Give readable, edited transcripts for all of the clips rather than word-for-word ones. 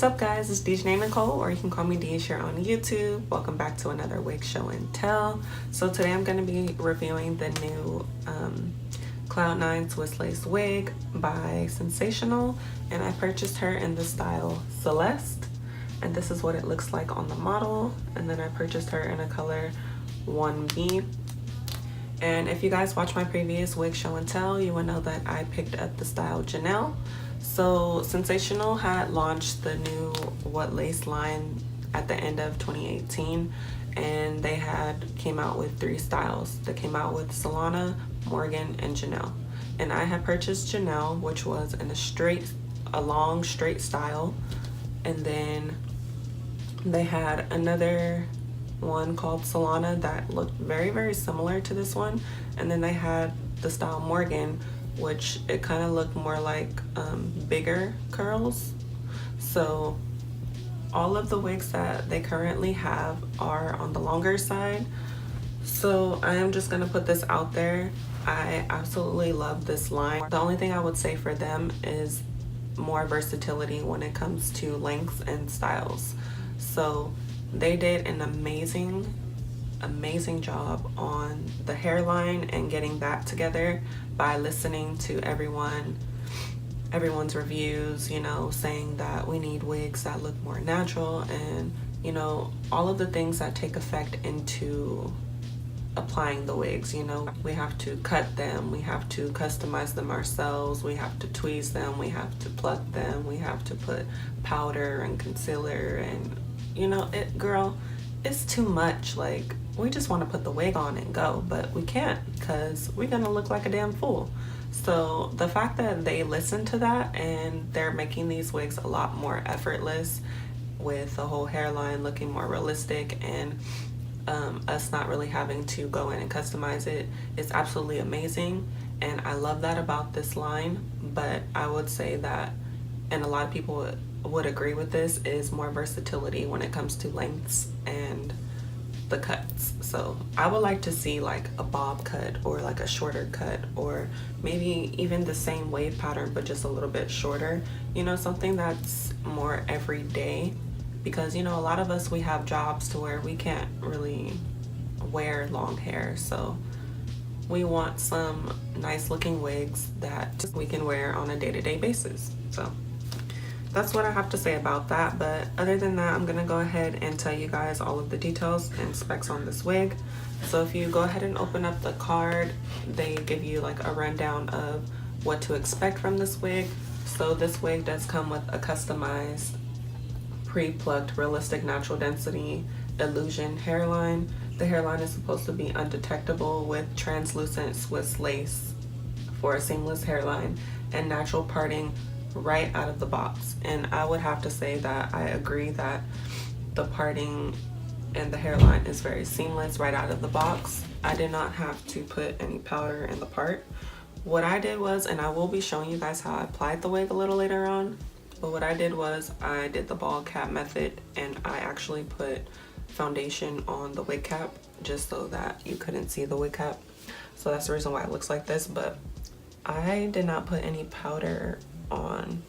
What's up guys, it's DJ Nicole, or you can call me DJ here on YouTube. Welcome back to another wig show and tell. So today I'm going to be reviewing the new Cloud9 Swiss Lace wig by Sensationnel, and I purchased her in the style Celeste, and this is what it looks like on the model. And then I purchased her in a color 1B. And if you guys watch my previous wig show and tell, you will know that I picked up the style Janelle. So Sensationnel had launched the new What Lace line at the end of 2018, and they came out with 3 styles. They came out with Solana, Morgan, and Janelle. And I had purchased Janelle, which was in a long straight style, and then they had another one called Solana that looked very, very similar to this one, and then they had the style Morgan, which it kind of looked more like bigger curls. So all of the wigs that they currently have are on the longer side. So I am just gonna put this out there. I absolutely love this line. The only thing I would say for them is more versatility when it comes to lengths and styles. So they did an amazing job on the hairline and getting that together by listening to everyone's reviews, you know, saying that we need wigs that look more natural, and you know, all of the things that take effect into applying the wigs. You know, we have to cut them, we have to customize them ourselves, we have to tweeze them, we have to pluck them, we have to put powder and concealer, and you know, it's too much. Like, we just want to put the wig on and go, but we can't because we're gonna look like a damn fool. So the fact that they listen to that and they're making these wigs a lot more effortless, with the whole hairline looking more realistic, and us not really having to go in and customize it, is absolutely amazing. And I love that about this line. But I would say that, and a lot of people would agree with this, is more versatility when it comes to lengths and the cuts. So I would like to see like a bob cut, or like a shorter cut, or maybe even the same wave pattern but just a little bit shorter, you know, something that's more everyday. Because you know, a lot of us, we have jobs to where we can't really wear long hair, so we want some nice looking wigs that we can wear on a day-to-day basis. So that's what I have to say about that. But other than that, I'm gonna go ahead and tell you guys all of the details and specs on this wig. So if you go ahead and open up the card, they give you like a rundown of what to expect from this wig. So this wig does come with a customized pre-plucked realistic natural density illusion hairline. The hairline is supposed to be undetectable with translucent Swiss lace for a seamless hairline and natural parting right out of the box. And I would have to say that I agree that the parting and the hairline is very seamless right out of the box. I did not have to put any powder in the part. What I did was, and I will be showing you guys how I applied the wig a little later on, but what I did was I did the ball cap method, and I actually put foundation on the wig cap just so that you couldn't see the wig cap. So that's the reason why it looks like this. But I did not put any powder on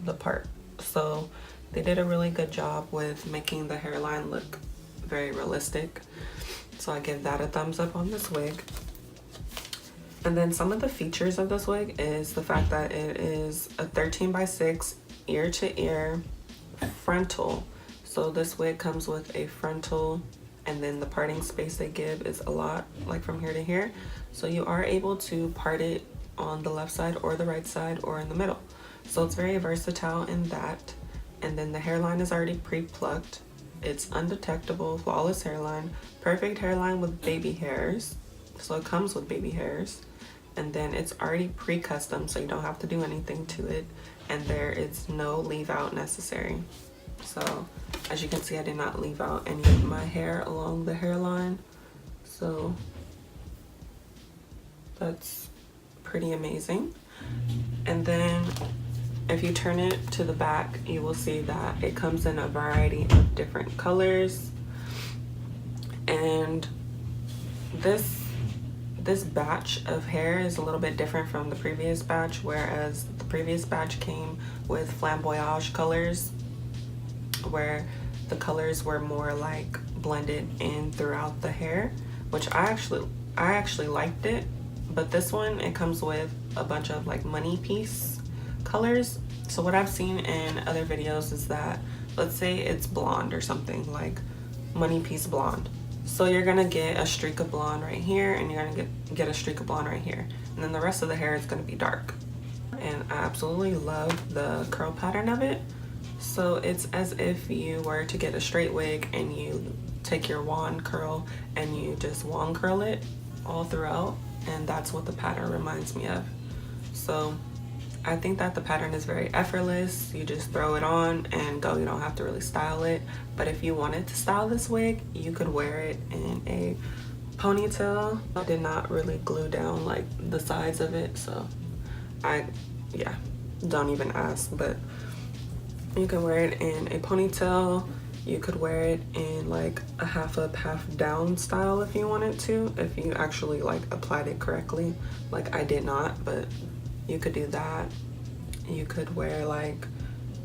the part. So they did a really good job with making the hairline look very realistic. So I give that a thumbs up on this wig. And then some of the features of this wig is the fact that it is a 13x6 ear to ear frontal. So this wig comes with a frontal, and then the parting space they give is a lot, like from here to here. So you are able to part it on the left side or the right side or in the middle. So it's very versatile in that. And then the hairline is already pre-plucked. It's undetectable, flawless hairline, perfect hairline with baby hairs. So it comes with baby hairs. And then it's already pre-custom, so you don't have to do anything to it. And there is no leave out necessary. So as you can see, I did not leave out any of my hair along the hairline. So that's pretty amazing. And then if you turn it to the back, you will see that it comes in a variety of different colors. And this batch of hair is a little bit different from the previous batch, whereas the previous batch came with flamboyage colors. where the colors were more like blended in throughout the hair, which I actually liked it. But this one, it comes with a bunch of like money piece colors. So what I've seen in other videos is that, let's say it's blonde or something, like money piece blonde. So you're gonna get a streak of blonde right here, and you're gonna get a streak of blonde right here, and then the rest of the hair is gonna be dark. And I absolutely love the curl pattern of it. So it's as if you were to get a straight wig and you take your wand curl and you just wand curl it all throughout, and that's what the pattern reminds me of. So I think that the pattern is very effortless. You just throw it on and go. You don't have to really style it. But if you wanted to style this wig, you could wear it in a ponytail. I did not really glue down like the sides of it, so yeah, don't even ask. But you can wear it in a ponytail. You could wear it in like a half up, half down style if you wanted to, if you actually like applied it correctly. Like I did not, but you could do that. You could wear like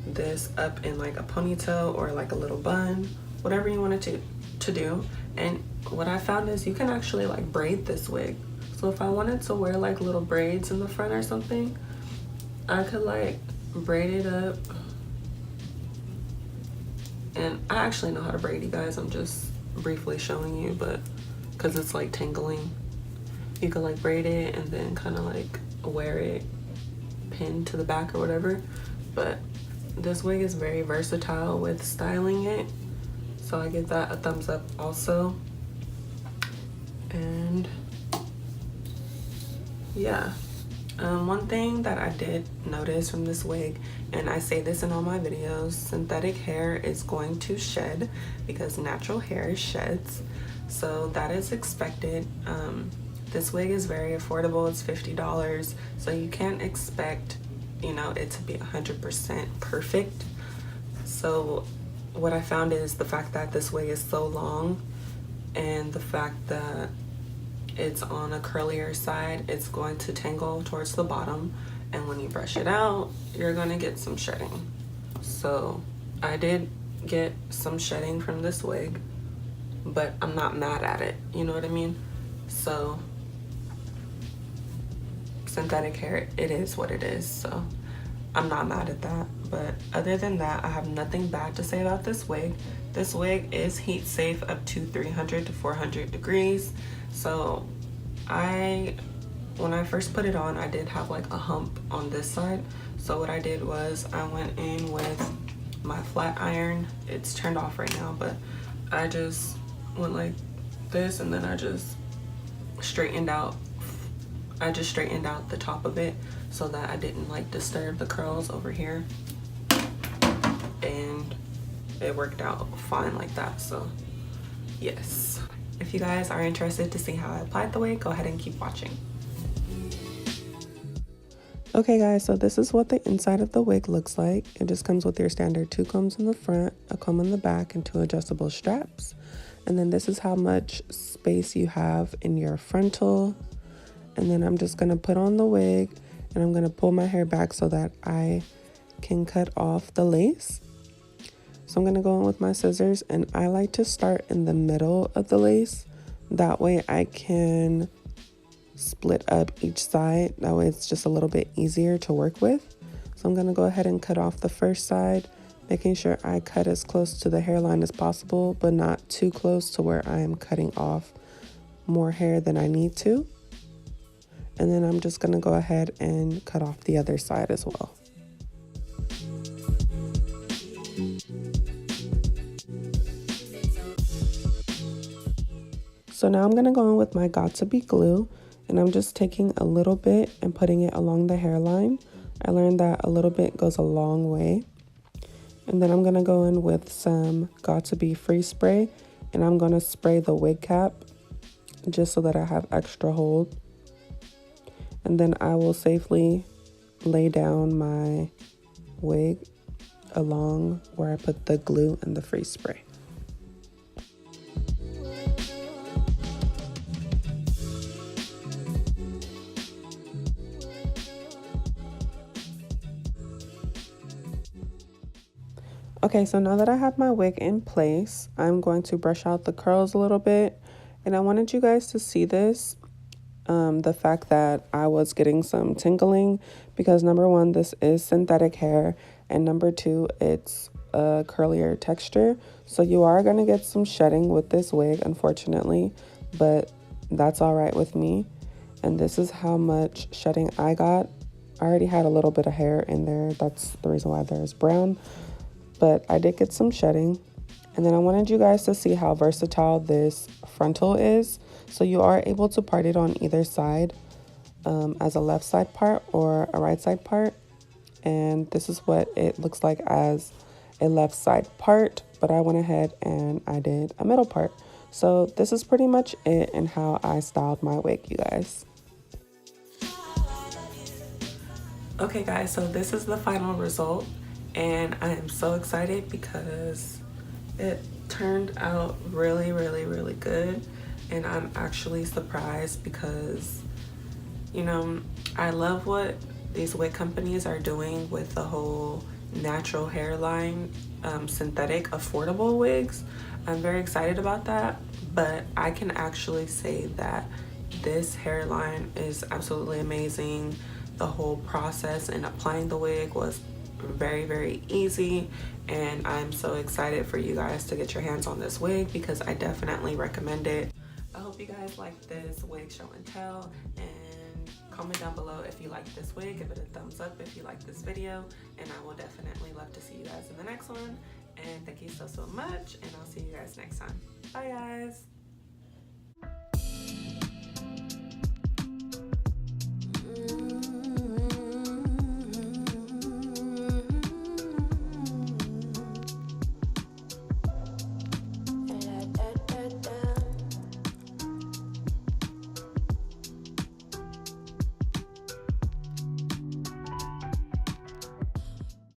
this up in like a ponytail or like a little bun, whatever you wanted to do. And what I found is you can actually like braid this wig. So if I wanted to wear like little braids in the front or something, I could like braid it up. And I actually know how to braid, you guys. I'm just briefly showing you, but because it's like tangling, you could like braid it and then kind of like wear it pinned to the back or whatever. But this wig is very versatile with styling it, so I give that a thumbs up also. And yeah, one thing that I did notice from this wig, and I say this in all my videos, synthetic hair is going to shed because natural hair sheds, so that is expected. This wig is very affordable. It's $50, so you can't expect, you know, it to be 100% perfect. So what I found is the fact that this wig is so long and the fact that it's on a curlier side, it's going to tangle towards the bottom, and when you brush it out, you're gonna get some shedding. So I did get some shedding from this wig, but I'm not mad at it, you know what I mean? So synthetic hair, it is what it is, so I'm not mad at that. But other than that, I have nothing bad to say about this wig. This wig is heat safe up to 300 to 400 degrees. So when I first put it on, I did have like a hump on this side. So what I did was I went in with my flat iron. It's turned off right now, but I just went like this, and then I just straightened out the top of it so that I didn't like disturb the curls over here, and it worked out fine like that. So yes, if you guys are interested to see how I applied the wig, go ahead and keep watching. Okay guys, so this is what the inside of the wig looks like. It just comes with your standard 2 combs in the front, a comb in the back, and 2 adjustable straps. And then this is how much space you have in your frontal. And then I'm just gonna put on the wig, and I'm gonna pull my hair back so that I can cut off the lace. So I'm gonna go in with my scissors, and I like to start in the middle of the lace. That way I can split up each side. That way it's just a little bit easier to work with. So I'm gonna go ahead and cut off the first side, making sure I cut as close to the hairline as possible, but not too close to where I am cutting off more hair than I need to. And then I'm just gonna go ahead and cut off the other side as well. So now I'm gonna go in with my Got2b glue, and I'm just taking a little bit and putting it along the hairline. I learned that a little bit goes a long way. And then I'm gonna go in with some Got2b free spray, and I'm gonna spray the wig cap just so that I have extra hold. And then I will safely lay down my wig along where I put the glue and the free spray. Okay, so now that I have my wig in place, I'm going to brush out the curls a little bit. And I wanted you guys to see this, the fact that I was getting some tingling because number one, this is synthetic hair, and number two, it's a curlier texture. So you are going to get some shedding with this wig, unfortunately, but that's all right with me. And this is how much shedding I got. I already had a little bit of hair in there. That's the reason why there's brown, but I did get some shedding. And then I wanted you guys to see how versatile this frontal is. So you are able to part it on either side, as a left side part or a right side part. And this is what it looks like as a left side part, but I went ahead and I did a middle part. So this is pretty much it and how I styled my wig, you guys. Okay guys, so this is the final result and I am so excited because it turned out really, really, really good. And I'm actually surprised because, you know, I love what these wig companies are doing with the whole natural hairline, synthetic, affordable wigs. I'm very excited about that, but I can actually say that this hairline is absolutely amazing. The whole process in applying the wig was very, very easy, and I'm so excited for you guys to get your hands on this wig because I definitely recommend it. I hope you guys like this wig show and tell, and comment down below if you like this wig, give it a thumbs up if you like this video, and I will definitely love to see you guys in the next one. And thank you so much, and I'll see you guys next time. Bye guys.